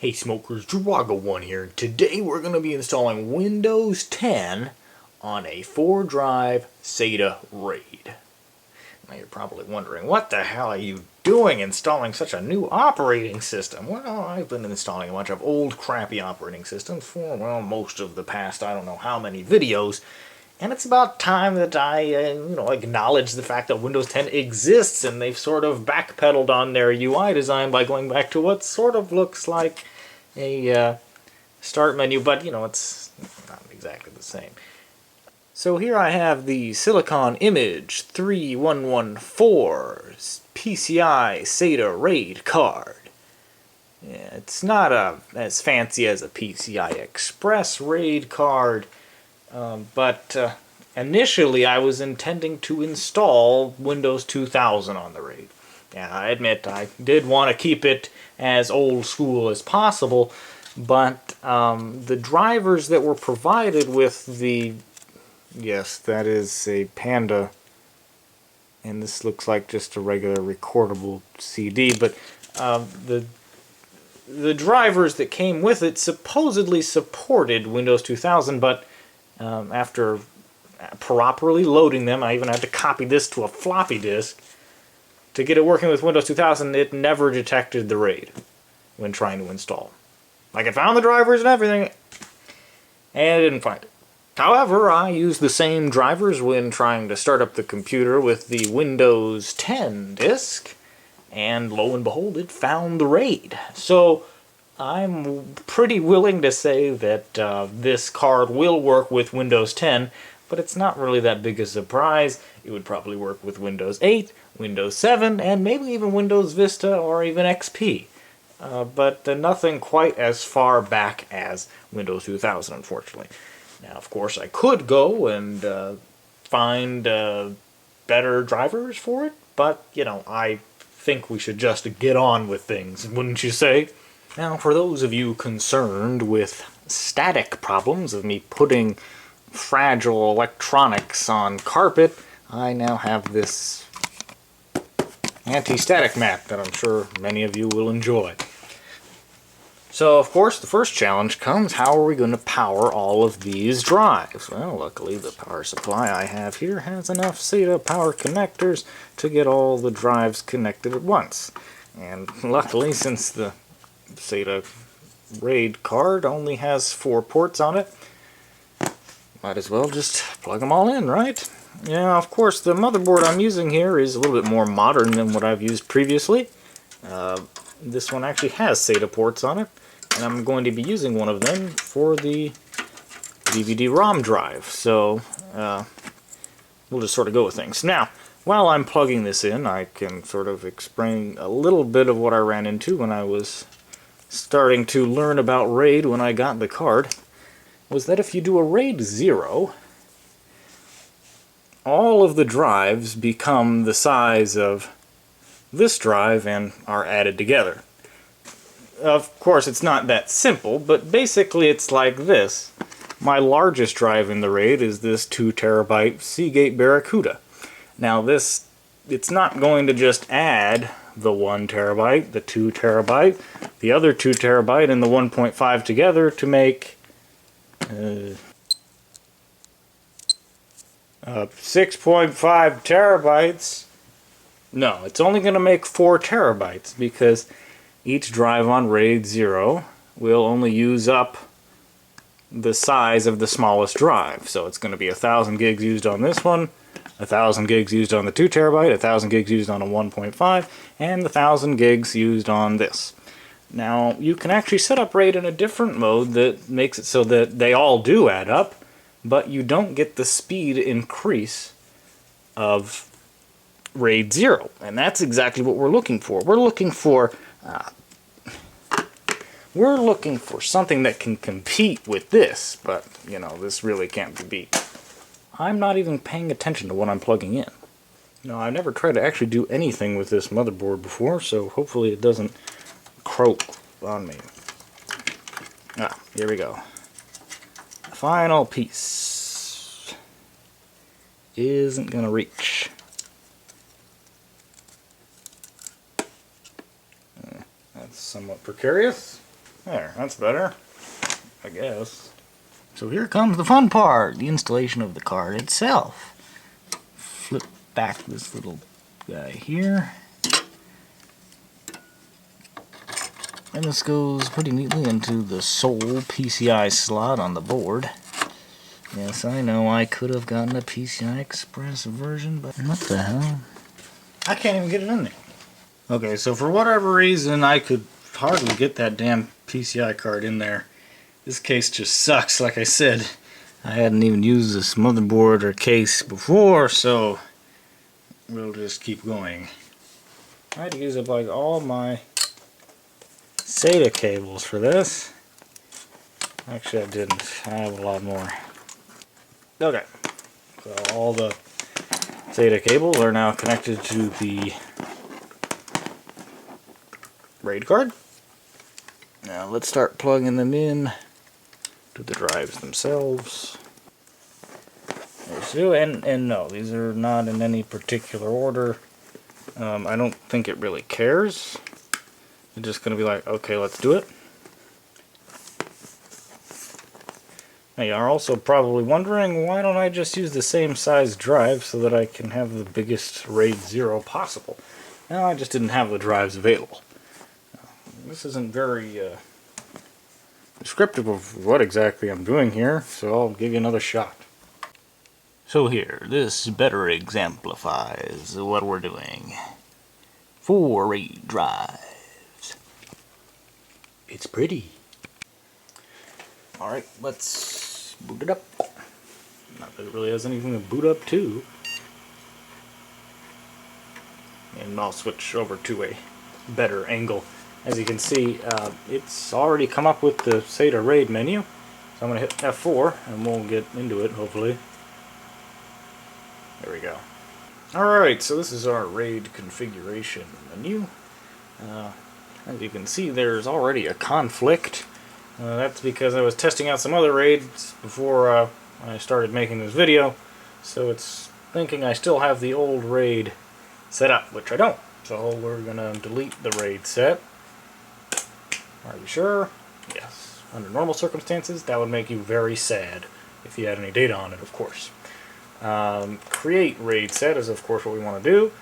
Hey smokers, Drago1 here. Today we're going to be installing Windows 10 on a 4-drive SATA RAID. Now you're probably wondering, what the hell are you doing installing such a new operating system? Well, I've been installing a bunch of old crappy operating systems for, well, most of the past I don't know how many videos. And it's about time that I, acknowledge the fact that Windows 10 exists, and they've sort of backpedaled on their UI design by going back to what sort of looks like a start menu, but, it's not exactly the same. So here I have the Silicon Image 3114 PCI SATA RAID card. Yeah, it's not as fancy as a PCI Express RAID card, but initially I was intending to install Windows 2000 on the RAID. Yeah, I admit I did want to keep it as old school as possible, but the drivers that were provided with the... Yes, that is a Panda, and this looks like just a regular recordable CD, but the drivers that came with it supposedly supported Windows 2000, but after properly loading them, I even had to copy this to a floppy disk to get it working with Windows 2000. It never detected the RAID when trying to install. Like, it found the drivers and everything, and it didn't find it. However, I used the same drivers when trying to start up the computer with the Windows 10 disk, and lo and behold, it found the RAID. So I'm pretty willing to say that this card will work with Windows 10, but it's not really that big a surprise. It would probably work with Windows 8, Windows 7, and maybe even Windows Vista or even XP. But nothing quite as far back as Windows 2000, unfortunately. Now, of course, I could go and find better drivers for it, but, I think we should just get on with things, wouldn't you say? Now, for those of you concerned with static problems of me putting fragile electronics on carpet, I now have this anti-static mat that I'm sure many of you will enjoy. So, of course, the first challenge comes, how are we going to power all of these drives? Well, luckily the power supply I have here has enough SATA power connectors to get all the drives connected at once. And luckily, since the SATA RAID card only has 4 ports on it, might as well just plug them all in, right? Yeah, of course, the motherboard I'm using here is a little bit more modern than what I've used previously. This one actually has SATA ports on it, and I'm going to be using one of them for the DVD-ROM drive, so we'll just sort of go with things. Now, while I'm plugging this in, I can sort of explain a little bit of what I ran into when I was starting to learn about RAID when I got the card, was that if you do a RAID 0, all of the drives become the size of this drive and are added together. Of course, it's not that simple, but basically it's like this. My largest drive in the RAID is this 2 terabyte Seagate Barracuda. Now this, it's not going to just add the 1 terabyte, the 2 terabyte, the other 2 terabyte, and the 1.5 together to make 6.5 terabytes. No, it's only going to make 4 terabytes because each drive on RAID 0 will only use up the size of the smallest drive. So it's going to be 1,000 gigs used on this one, 1,000 gigs used on the 2 terabyte, 1,000 gigs used on a 1.5, and 1,000 gigs used on this. Now, you can actually set up RAID in a different mode that makes it so that they all do add up, but you don't get the speed increase of RAID 0, and that's exactly what we're looking for. We're looking for something that can compete with this, but, this really can't be beat. I'm not even paying attention to what I'm plugging in. No, I've never tried to actually do anything with this motherboard before, so hopefully it doesn't croak on me. Here we go. The final piece isn't gonna reach. That's somewhat precarious. There, that's better, I guess. So here comes the fun part, the installation of the card itself. Flip back this little guy here. And this goes pretty neatly into the sole PCI slot on the board. Yes, I know I could have gotten a PCI Express version, but what the hell? I can't even get it in there. Okay, so for whatever reason, I could hardly get that damn PCI card in there. This case just sucks, like I said. I hadn't even used this motherboard or case before, so we'll just keep going. I had to use up like all my SATA cables for this. Actually, I didn't. I have a lot more. Okay, so all the SATA cables are now connected to the RAID card. Now let's start plugging them in to the drives themselves. There's two, and no, these are not in any particular order. I don't think it really cares. It's just going to be like, okay, let's do it. Now you are also probably wondering, why don't I just use the same size drive so that I can have the biggest RAID 0 possible? Now I just didn't have the drives available. This isn't very descriptive of what exactly I'm doing here, so I'll give you another shot. So here, this better exemplifies what we're doing. 4 RAID drives. It's pretty. Alright, let's boot it up. Not that it really has anything to boot up to. And I'll switch over to a better angle. As you can see, it's already come up with the SATA RAID menu. So I'm going to hit F4 and we'll get into it, hopefully. There we go. Alright, so this is our RAID configuration menu. As you can see, there's already a conflict. That's because I was testing out some other RAIDs before I started making this video. So it's thinking I still have the old RAID set up, which I don't. So we're going to delete the RAID set. Are you sure? Yes. Under normal circumstances, that would make you very sad if you had any data on it, of course. Create RAID set is, of course, what we want to do.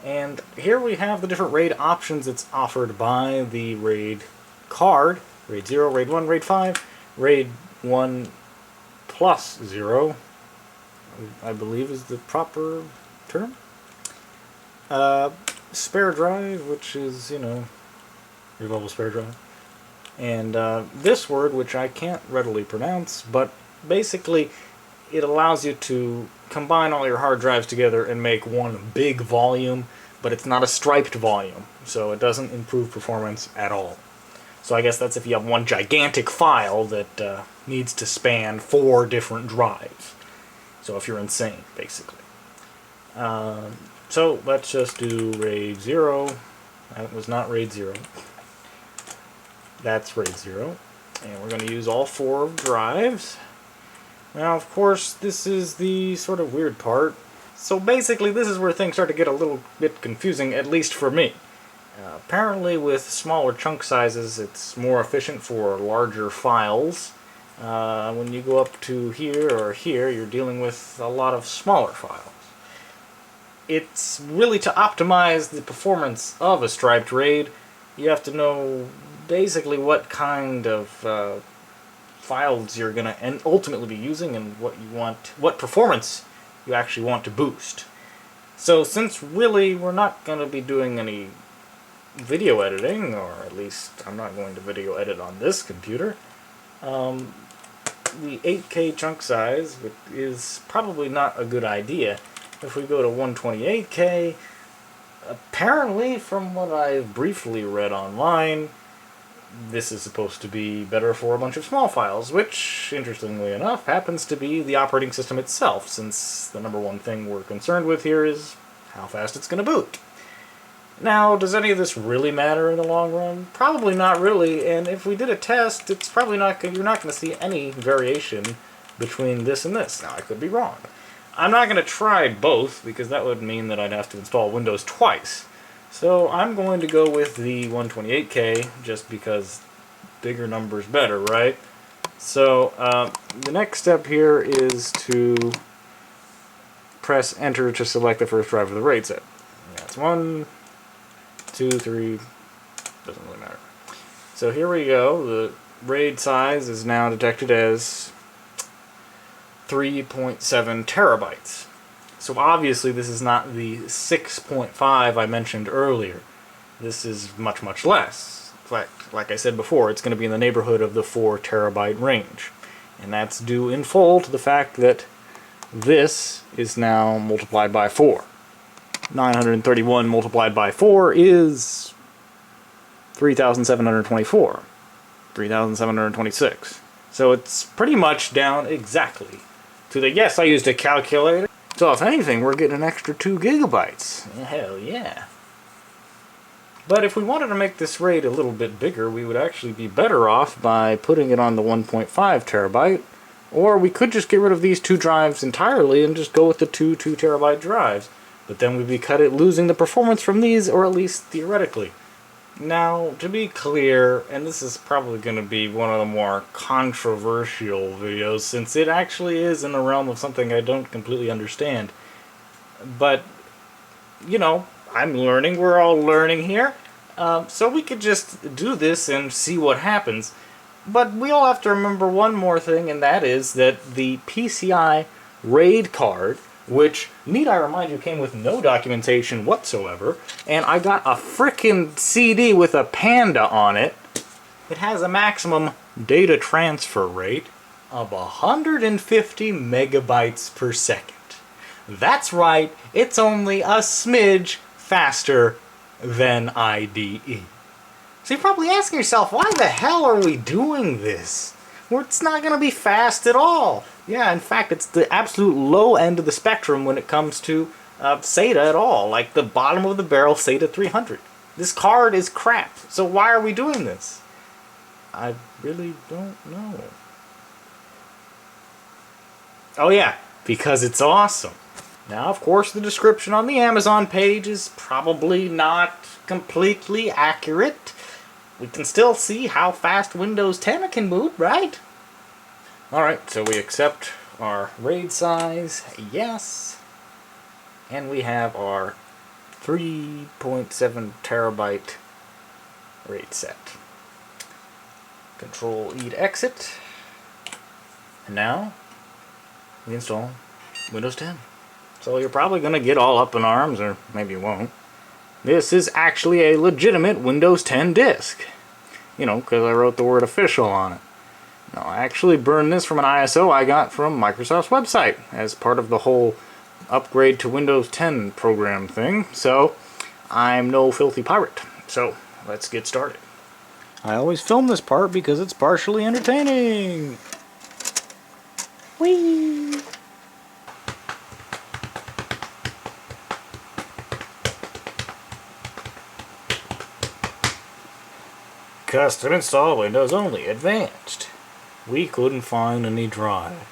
And here we have the different RAID options that's offered by the RAID card. RAID 0, RAID 1, RAID 5, RAID 1 plus 0, I believe is the proper term. Spare drive, which is, you know, your global spare drive. And this word, which I can't readily pronounce, but basically it allows you to combine all your hard drives together and make one big volume, but it's not a striped volume, so it doesn't improve performance at all. So I guess that's if you have one gigantic file that needs to span 4 different drives. So if you're insane, basically. So let's just do RAID 0. That was not RAID 0. That's RAID 0. And we're going to use all 4 drives. Now, of course, this is the sort of weird part. So basically, this is where things start to get a little bit confusing, at least for me. Apparently, with smaller chunk sizes, it's more efficient for larger files. When you go up to here or here, you're dealing with a lot of smaller files. It's really to optimize the performance of a striped RAID. You have to know basically what kind of files you're going to ultimately be using and what performance you actually want to boost. So since really we're not going to be doing any video editing, or at least I'm not going to video edit on this computer, the 8K chunk size is probably not a good idea. If we go to 128K, apparently from what I've briefly read online, this is supposed to be better for a bunch of small files, which, interestingly enough, happens to be the operating system itself, since the number one thing we're concerned with here is how fast it's going to boot. Now, does any of this really matter in the long run? Probably not really, and if we did a test, it's probably not you're not going to see any variation between this and this. Now, I could be wrong. I'm not going to try both, because that would mean that I'd have to install Windows twice. So I'm going to go with the 128K, just because bigger numbers better, right? So the next step here is to press enter to select the first drive of the RAID set. That's 1, 2, 3, doesn't really matter. So here we go. The RAID size is now detected as 3.7 terabytes. So obviously this is not the 6.5 I mentioned earlier. This is much, much less. In fact, like I said before, it's going to be in the neighborhood of the 4 terabyte range. And that's due in full to the fact that this is now multiplied by 4. 931 multiplied by 4 is 3,724. 3,726. So it's pretty much down exactly to the, yes, I used a calculator. So if anything, we're getting an extra 2 gigabytes. Hell yeah. But if we wanted to make this RAID a little bit bigger, we would actually be better off by putting it on the 1.5 terabyte. Or we could just get rid of these 2 drives entirely and just go with the 2 terabyte drives. But then we'd be losing the performance from these, or at least theoretically. Now, to be clear, and this is probably going to be one of the more controversial videos, since it actually is in the realm of something I don't completely understand. But, you know, I'm learning, we're all learning here. So we could just do this and see what happens. But we all have to remember one more thing, and that is that the PCI RAID card, which, need I remind you, came with no documentation whatsoever, and I got a frickin' CD with a panda on it. It has a maximum data transfer rate of 150 megabytes per second. That's right, it's only a smidge faster than IDE. So you're probably asking yourself, why the hell are we doing this? Well, it's not going to be fast at all. Yeah, in fact, it's the absolute low end of the spectrum when it comes to SATA at all. Like the bottom of the barrel SATA 300. This card is crap. So why are we doing this? I really don't know. Oh yeah, because it's awesome. Now, of course, the description on the Amazon page is probably not completely accurate. We can still see how fast Windows 10 can boot, right? Alright, so we accept our RAID size, yes. And we have our 3.7 terabyte RAID set. Control E to exit. And now, we install Windows 10. So you're probably going to get all up in arms, or maybe you won't. This is actually a legitimate Windows 10 disk. You know, because I wrote the word official on it. Now, I actually burned this from an ISO I got from Microsoft's website as part of the whole upgrade to Windows 10 program thing. So, I'm no filthy pirate. So, let's get started. I always film this part because it's partially entertaining. Whee! Custom install Windows only, advanced. We couldn't find any drive.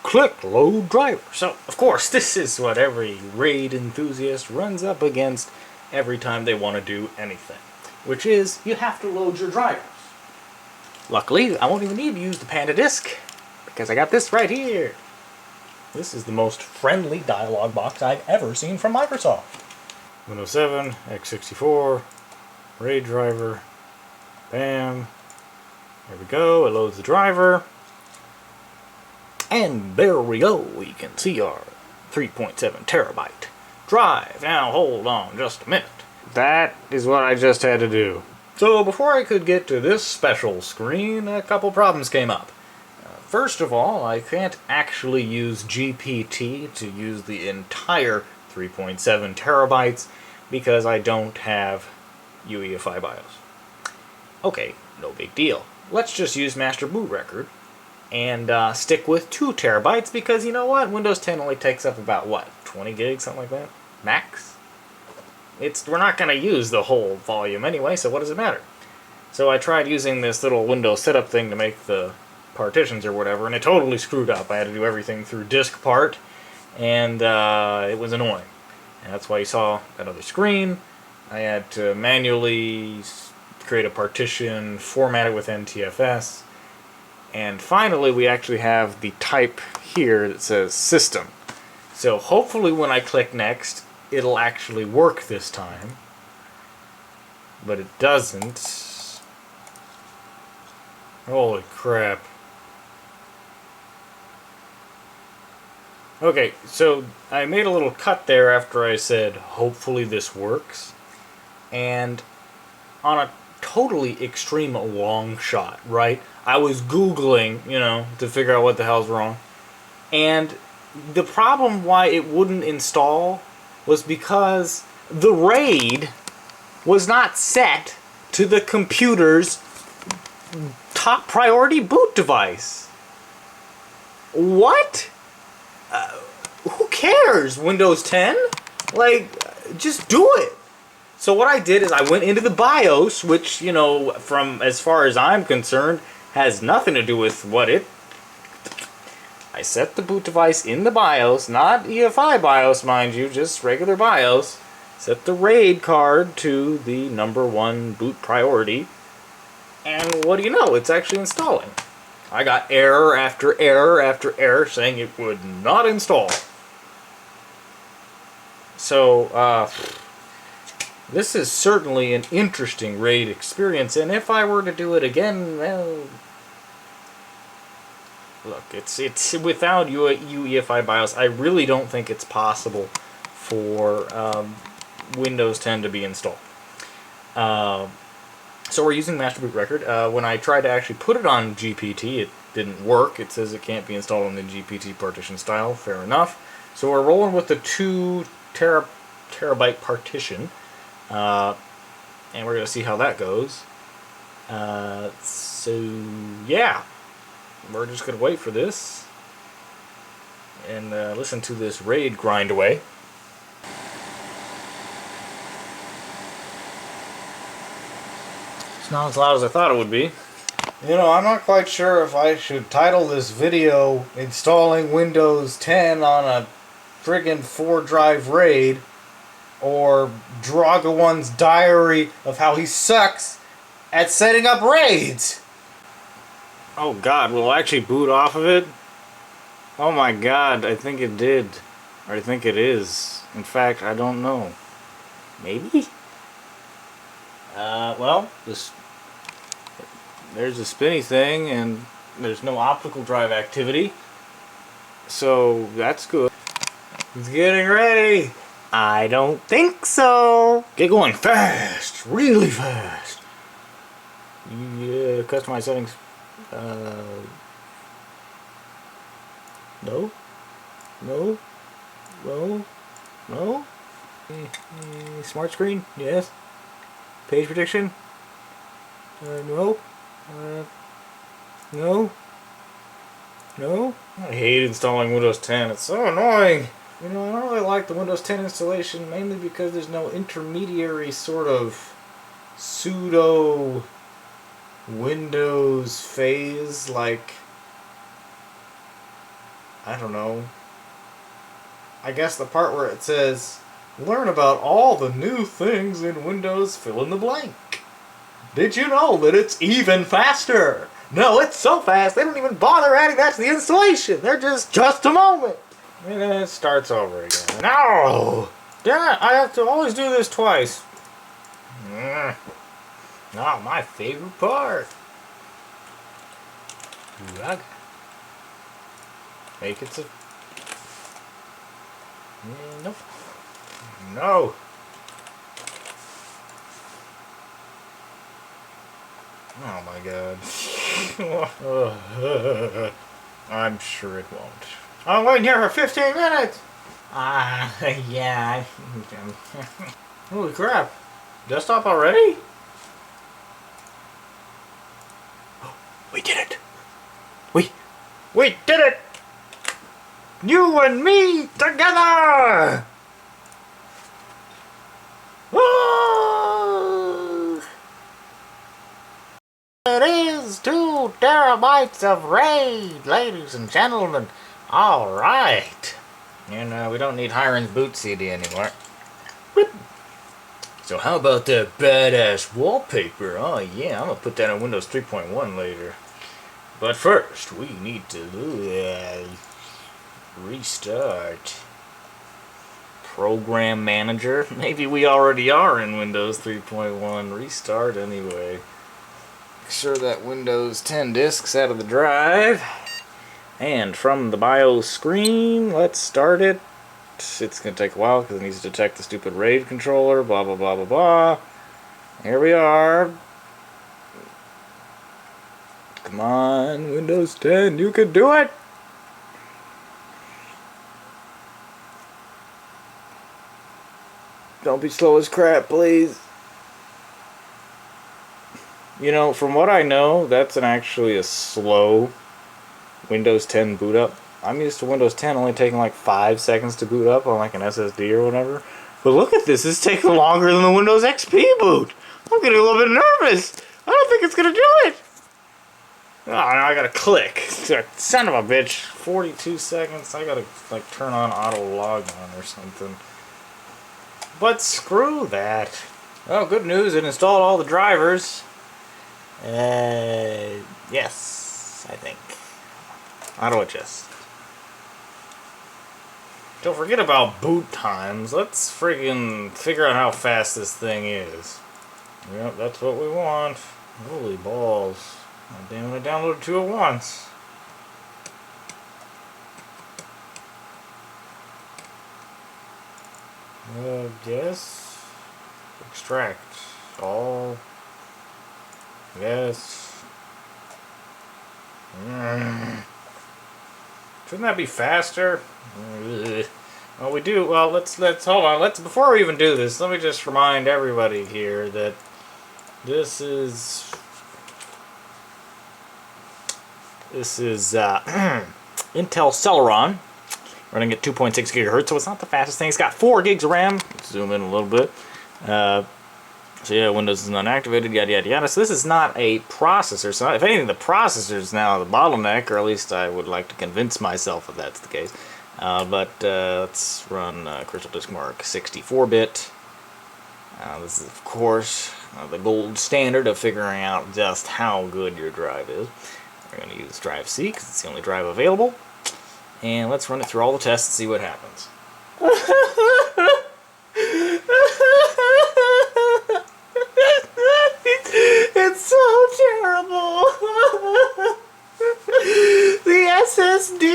Click load driver. So, of course, this is what every RAID enthusiast runs up against every time they want to do anything. Which is, you have to load your drivers. Luckily, I won't even need to use the Panda disk, because I got this right here. This is the most friendly dialog box I've ever seen from Microsoft. Windows 7, x64, RAID driver. Bam. There we go. It loads the driver. And there we go. We can see our 3.7 terabyte drive. Now hold on just a minute. That is what I just had to do. So before I could get to this special screen, a couple problems came up. First of all, I can't actually use GPT to use the entire 3.7 terabytes because I don't have UEFI BIOS. Okay, no big deal. Let's just use master boot record and stick with 2 terabytes because you know what? Windows 10 only takes up about, what, 20 gigs, something like that? Max? We're not going to use the whole volume anyway, so what does it matter? So I tried using this little Windows setup thing to make the partitions or whatever, and it totally screwed up. I had to do everything through disk part, and it was annoying. And that's why you saw that other screen. I had to manually create a partition, format it with NTFS, and finally we actually have the type here that says system. So hopefully when I click next, it'll actually work this time. But it doesn't. Holy crap. Okay, so I made a little cut there after I said, hopefully this works. And on a totally extreme long shot, right? I was Googling, you know, to figure out what the hell's wrong. And the problem why it wouldn't install was because the RAID was not set to the computer's top priority boot device. What? Who cares? Windows 10? Like, just do it. So what I did is I went into the BIOS, which, you know, from as far as I'm concerned, has nothing to do with what it... I set the boot device in the BIOS, not EFI BIOS, mind you, just regular BIOS. Set the RAID card to the #1 boot priority. And what do you know? It's actually installing. I got error after error after error saying it would not install. So, this is certainly an interesting RAID experience, and if I were to do it again, well... Look, it's without UEFI BIOS, I really don't think it's possible for Windows 10 to be installed. So we're using master boot record. When I tried to actually put it on GPT, it didn't work. It says it can't be installed on the GPT partition style. Fair enough. So we're rolling with the 2 terabyte partition. And we're going to see how that goes. So, yeah. We're just going to wait for this. And listen to this RAID grind away. It's not as loud as I thought it would be. You know, I'm not quite sure if I should title this video installing Windows 10 on a friggin' 4-drive RAID, or Draga1's diary of how he sucks at setting up RAIDs. Oh god, will it actually boot off of it? Oh my god, I think it did. Or I think it is. In fact, I don't know. Maybe? Well, there's a spinny thing, and there's no optical drive activity. So, that's good. It's getting ready! I don't think so! Get going fast! Really fast! Yeah, customize settings. No? No? No? No? Smart screen? Yes. Page prediction? No? No? No? I hate installing Windows 10. It's so annoying. You know, I don't really like the Windows 10 installation, mainly because there's no intermediary sort of pseudo Windows phase, like, I don't know. I guess the part where it says, learn about all the new things in Windows, fill in the blank. Did you know that it's even faster? No, it's so fast, they don't even bother adding that to the installation. They're just a moment. And then it starts over again. No! Damn it, I have to always do this twice. Not my favorite part. Ugh. Make it so. Nope. No. Oh my god. I'm sure it won't. I'm waiting here for 15 minutes! Yeah. Holy crap. Desktop already? We did it! We did it! You and me together! Oh! It is 2 terabytes of RAID, ladies and gentlemen. Alright. And we don't need Hiron's boot CD anymore. So how about that badass wallpaper? Oh yeah, I'm gonna put that on Windows 3.1 later. But first, we need to restart. Program Manager. Maybe we already are in Windows 3.1. Restart anyway. Make sure that Windows 10 disk's out of the drive. And from the BIOS screen, let's start it. It's going to take a while because it needs to detect the stupid RAID controller, blah blah blah blah blah. Here we are. Come on, Windows 10, you can do it! Don't be slow as crap, please. You know, from what I know, that's actually a slow Windows 10 boot up. I'm used to Windows 10 only taking like 5 seconds to boot up on like an SSD or whatever. But look at this, it's taking longer than the Windows XP boot. I'm getting a little bit nervous. I don't think it's gonna do it. Oh, now I gotta click. Son of a bitch. 42 seconds. I gotta like turn on auto log on or something. But screw that. Oh, good news, it installed all the drivers. Yes, I think. Auto adjust. Don't forget about boot times. Let's friggin' figure out how fast this thing is. Yep, that's what we want. Holy balls. Oh, damn it, I downloaded two at once. Yes. Extract. All. Yes. Shouldn't that be faster? Well, we do. Well, let's hold on. Before we even do this, let me just remind everybody here that this is Intel Celeron running at 2.6 gigahertz, so it's not the fastest thing. It's got 4 gigs of RAM. Let's zoom in a little bit. So yeah, Windows is not activated, yada yada yada. So this is not a processor. So if anything, the processor is now the bottleneck, or at least I would like to convince myself that that's the case. Let's run Crystal Disk Mark 64-bit. This is, of course, the gold standard of figuring out just how good your drive is. We're going to use drive C because it's the only drive available. And let's run it through all the tests and see what happens. It's so terrible. The SSD,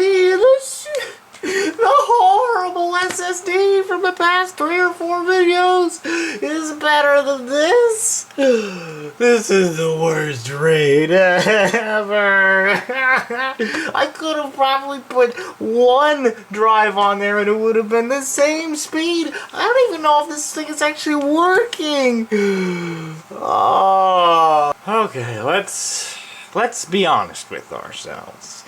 the horrible SSD from the past 3 or 4 videos is better than this. This is the worst RAID ever. I could have probably put 1 drive on there and it would have been the same speed. I don't even know if this thing is actually working. Oh. Okay, let's be honest with ourselves.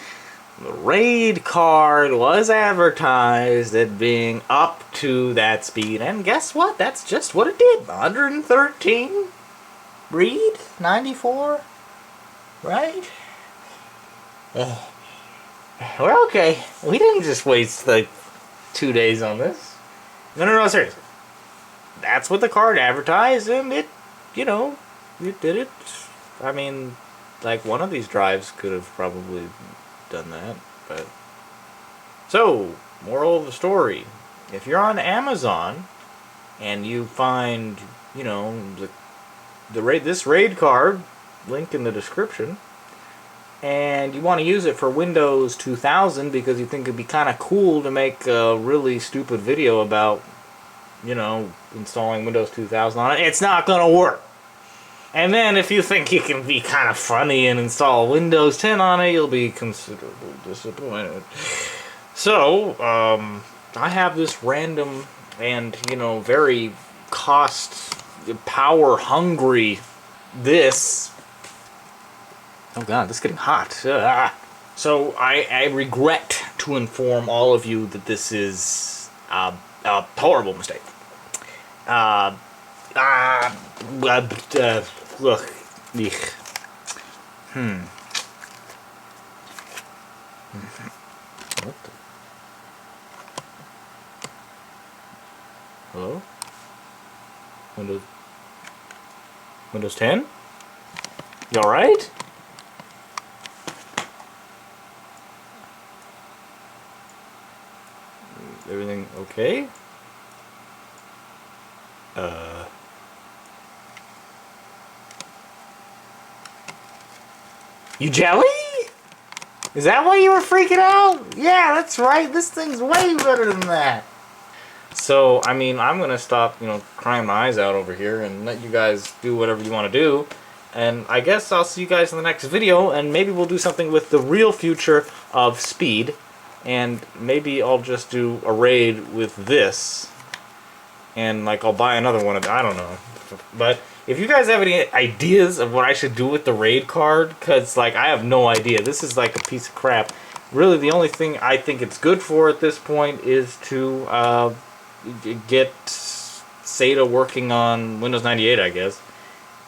The RAID card was advertised at being up to that speed, and guess what? That's just what it did. 113 read, 94, right? We're okay. We didn't just waste like 2 days on this. No, seriously. That's what the card advertised, and it, you know, it did it. I mean, like one of these drives could have probably done that, but so moral of the story: if you're on Amazon and you find, you know, this RAID card, link in the description, and you want to use it for Windows 2000 because you think it'd be kind of cool to make a really stupid video about, you know, installing Windows 2000 on it, it's not gonna work. And then if you think you can be kind of funny and install Windows 10 on it, you'll be considerably disappointed. So, I have this random and, you know, very power hungry oh god, this is getting hot. So I regret to inform all of you that this is a horrible mistake. Look. What the? Hello? Windows... Windows 10? You alright? Everything okay? You jelly? Is that why you were freaking out? Yeah, that's right. This thing's way better than that. So, I mean, I'm going to stop, crying my eyes out over here and let you guys do whatever you want to do. And I guess I'll see you guys in the next video, and maybe we'll do something with the real future of speed. And maybe I'll just do a raid with this. And, like, I'll buy another one of them. I don't know. But if you guys have any ideas of what I should do with the raid card, because, like, I have no idea. This is like a piece of crap. Really, the only thing I think it's good for at this point is to get SATA working on Windows 98, I guess.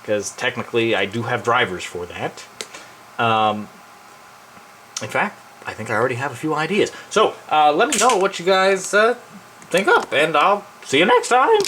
Because technically, I do have drivers for that. In fact, I think I already have a few ideas. So, let me know what you guys think up, and I'll see you next time.